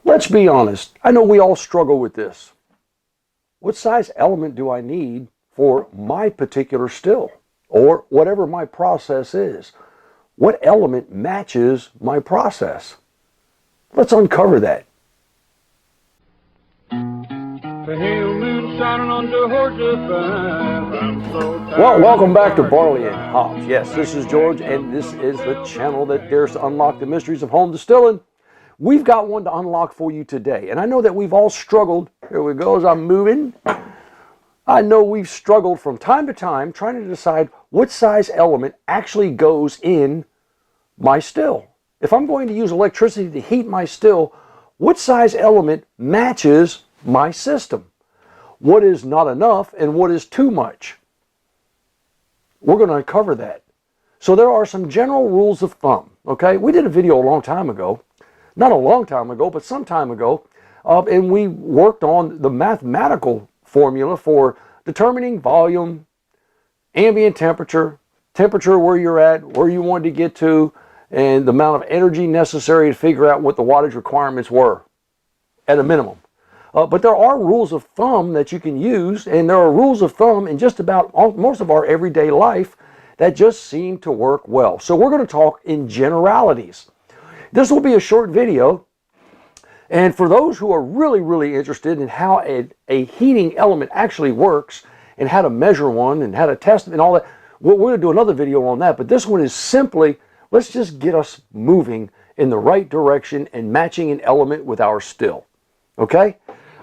Let's be honest. I know we all struggle with this. What size element do I need for my particular still? Or whatever my process is? What element matches my process? Let's uncover that. Well, welcome back to Barley and Hops. Yes, this is George, and this is the channel that dares to unlock the mysteries of home distilling. We've got one to unlock for you today, and I know that we've all struggled. Here we go as I'm moving. I know we've struggled from time to time trying to decide what size element actually goes in my still. If I'm going to use electricity to heat my still, what size element matches my system? What is not enough and what is too much? We're going to uncover that. So there are some general rules of thumb, okay? We did a video a long time ago, not a long time ago, but some time ago, and we worked on the mathematical formula for determining volume, ambient temperature, temperature where you're at, where you want to get to, and the amount of energy necessary to figure out what the wattage requirements were at a minimum. But there are rules of thumb that you can use, and there are rules of thumb in just about most of our everyday life that just seem to work well. So we're going to talk in generalities. This will be a short video, and for those who are really interested in how a heating element actually works and how to measure one and how to test it and all that, we're going to do another video on that. But this one is simply, let's just get us moving in the right direction and matching an element with our still. Okay?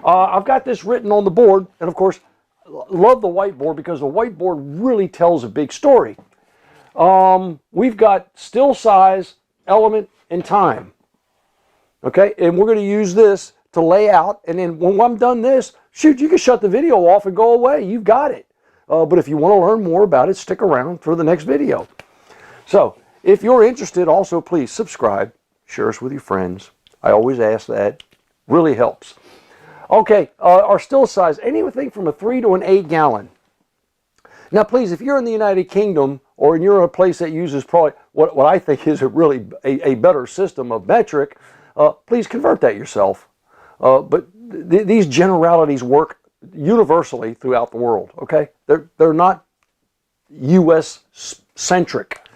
I've got this written on the board, and of course, love the whiteboard because the whiteboard really tells a big story. We've got still size, element, and time. Okay, and we're going to use this to lay out, and then when I'm done this, shoot, you can shut the video off and go away. You've got it. But if you want to learn more about it, stick around for the next video. So, if you're interested, also please subscribe, share us with your friends. I always ask that. Really helps. Okay, our still size, anything from a 3 to an 8 gallon. Now please, if you're in the United Kingdom or you're in a place that uses probably what I think is a better system of metric, please convert that yourself. But these generalities work universally throughout the world, okay? They're not U.S. centric.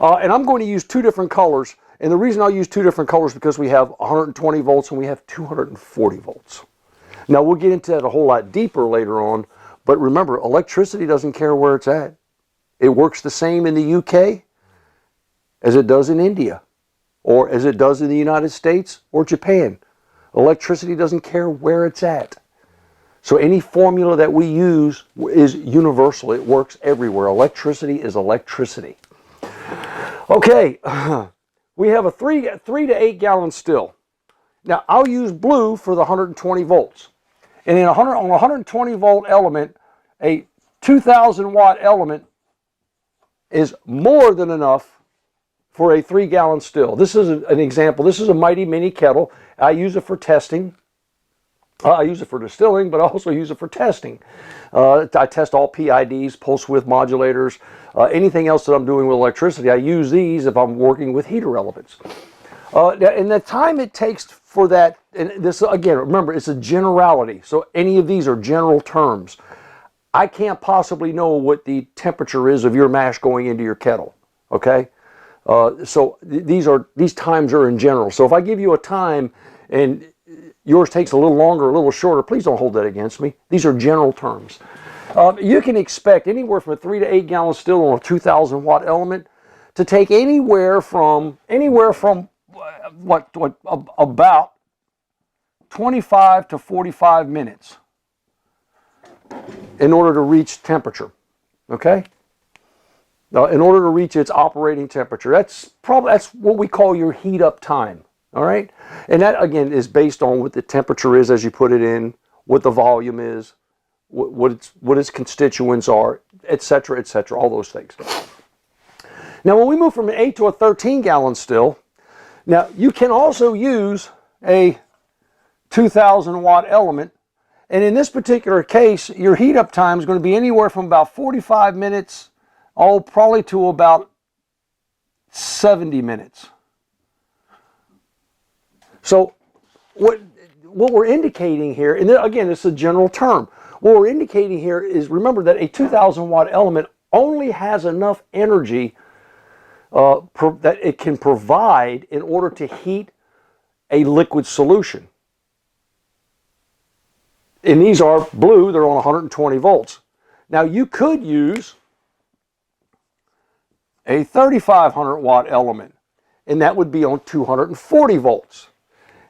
And I'm going to use two different colors. And the reason I'll use two different colors is because we have 120 volts and we have 240 volts. Now we'll get into that a whole lot deeper later on, but remember, electricity doesn't care where it's at. It works the same in the UK as it does in India, or as it does in the United States or Japan. Electricity doesn't care where it's at. So any formula that we use is universal. It works everywhere. Electricity is electricity. Okay. We have a 3 to 8 gallon still. Now, I'll use blue for the 120 volts. And on a 120 volt element, a 2,000 watt element is more than enough for a 3 gallon still. This is an example. This is a Mighty Mini kettle. I use it for testing. I use it for distilling, but I also use it for testing. I test all PIDs, pulse width modulators, anything else that I'm doing with electricity. I use these if I'm working with heater elements. And the time it takes for that, and this again, remember, it's a generality. So any of these are general terms. I can't possibly know what the temperature is of your mash going into your kettle. Okay, so these times are in general. So if I give you a time and yours takes a little longer, a little shorter, please don't hold that against me. These are general terms. You can expect anywhere from a 3 to 8 gallon still on a 2,000 watt element to take anywhere from about 25 to 45 minutes in order to reach temperature. Okay? In order to reach its operating temperature. That's what we call your heat up time. All right? And that, again, is based on what the temperature is as you put it in, what the volume is, what its constituents are, etc., all those things. Now, when we move from an 8 to a 13 gallon still, now you can also use a 2,000 watt element, and in this particular case, your heat up time is going to be anywhere from about 45 minutes, probably to about 70 minutes. So what we're indicating here, and again, it's a general term. What we're indicating here is, remember that a 2,000 watt element only has enough energy that it can provide in order to heat a liquid solution. And these are blue, they're on 120 volts. Now you could use a 3,500 watt element, and that would be on 240 volts.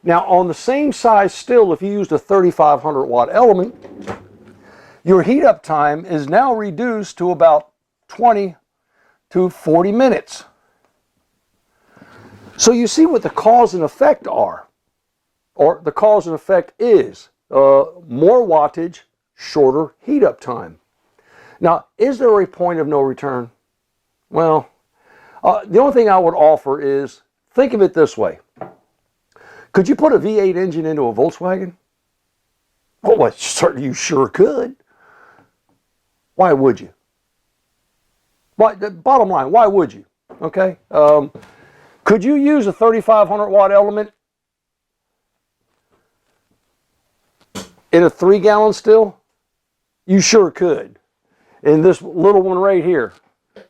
Now on the same size still, if you used a 3,500 watt element, your heat up time is now reduced to about 20 to 40 minutes. So you see what the cause and effect are, or the cause and effect is more wattage, shorter heat up time. Now, is there a point of no return? Well, the only thing I would offer is, think of it this way. Could you put a V8 engine into a Volkswagen? Oh, certainly you sure could. Why would you? Why, the bottom line, why would you? Okay. Could you use a 3,500 watt element in a 3-gallon still? You sure could. In this little one right here,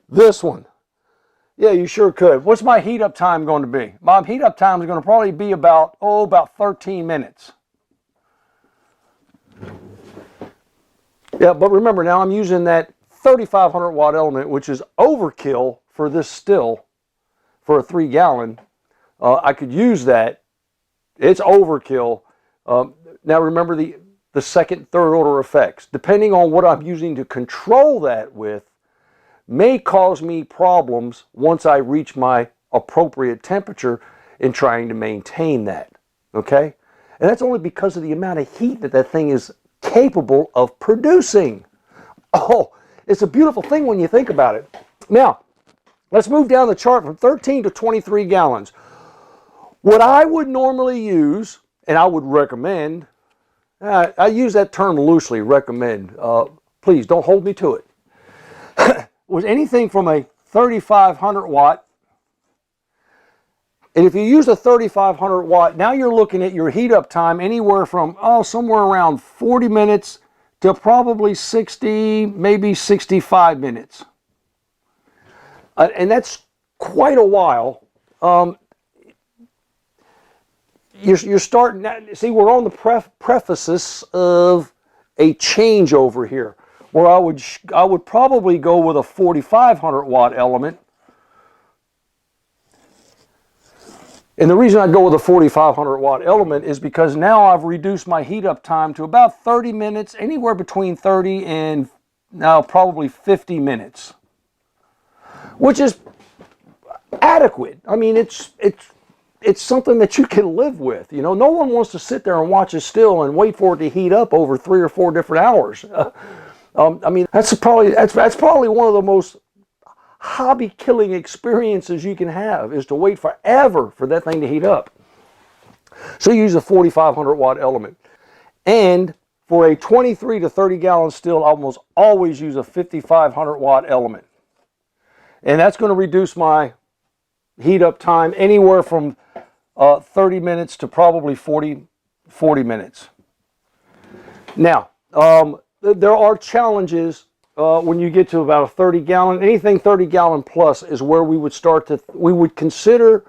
this one, yeah, you sure could. What's my heat up time going to be? My heat up time is going to probably be about 13 minutes. Yeah, but remember now I'm using that 3,500 watt element, which is overkill for this still, for a 3-gallon. I could use that. It's overkill. Now remember the second, third order effects, depending on what I'm using to control that with, may cause me problems once I reach my appropriate temperature in trying to maintain that. Okay? And that's only because of the amount of heat that thing is capable of producing. Oh, it's a beautiful thing when you think about it. Now, let's move down the chart from 13 to 23 gallons. What I would normally use, and I would recommend, I use that term loosely, recommend. Please don't hold me to it. Was anything from a 3,500 watt. And if you use a 3,500 watt, now you're looking at your heat up time anywhere from, somewhere around 40 minutes to probably 60, maybe 65 minutes. And that's quite a while. You're starting, see, we're on the prefaces of a changeover here, where I would probably go with a 4,500 watt element. And the reason I go with a 4,500 watt element is because now I've reduced my heat up time to about 30 minutes, anywhere between 30 and now probably 50 minutes, which is adequate. I mean, it's something that you can live with. You know, no one wants to sit there and watch a still and wait for it to heat up over 3 or 4 different hours. I mean, that's probably one of the most hobby-killing experiences you can have, is to wait forever for that thing to heat up. So you use a 4,500 watt element. And for a 23 to 30 gallon still, I almost always use a 5,500 watt element. And that's going to reduce my heat up time anywhere from 30 minutes to probably 40 minutes. Now, there are challenges when you get to about a 30 gallon. Anything 30 gallon plus is where we would consider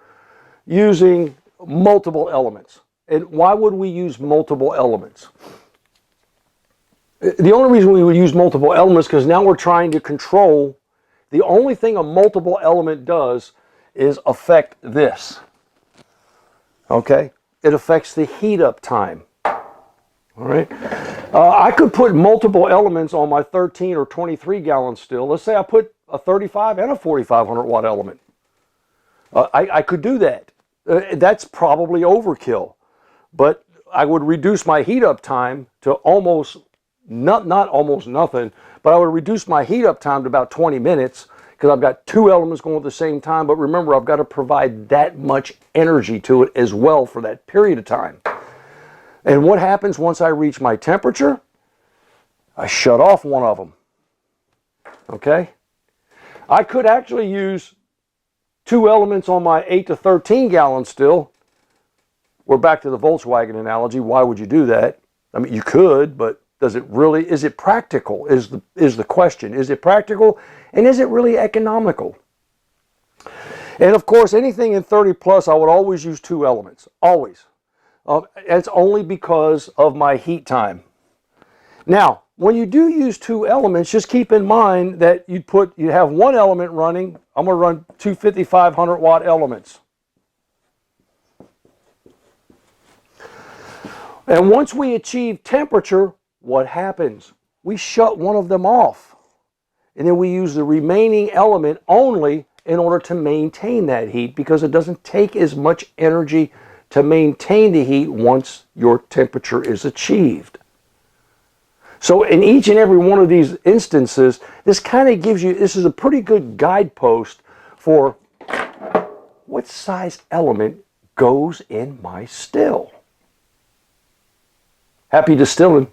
using multiple elements. And why would we use multiple elements? The only reason we would use multiple elements is because now we're trying to control. The only thing a multiple element does is affect this. Okay? It affects the heat up time. All right? I could put multiple elements on my 13 or 23 gallon still. Let's say I put a 35 and a 4,500 watt element. I could do that. That's probably overkill. But I would reduce my heat up time to almost, not almost nothing, but I would reduce my heat up time to about 20 minutes, because I've got 2 elements going at the same time. But remember, I've got to provide that much energy to it as well for that period of time. And what happens once I reach my temperature? I shut off one of them. Okay? I could actually use 2 elements on my 8 to 13 gallon still, We're back to the Volkswagen analogy. Why would you do that? I mean, you could, but does it really, is it practical is the question. Is it practical, and is it really economical? And of course, anything in 30 plus, I would always use 2 elements, always. It's only because of my heat time. Now, when you do use 2 elements, just keep in mind that you have 1 element running. I'm going to run 2 5,500 watt elements. And once we achieve temperature, what happens? We shut one of them off. And then we use the remaining element only in order to maintain that heat, because it doesn't take as much energy to maintain the heat once your temperature is achieved. So in each and every one of these instances, this kind of gives you, this is a pretty good guidepost for what size element goes in my still. Happy distilling.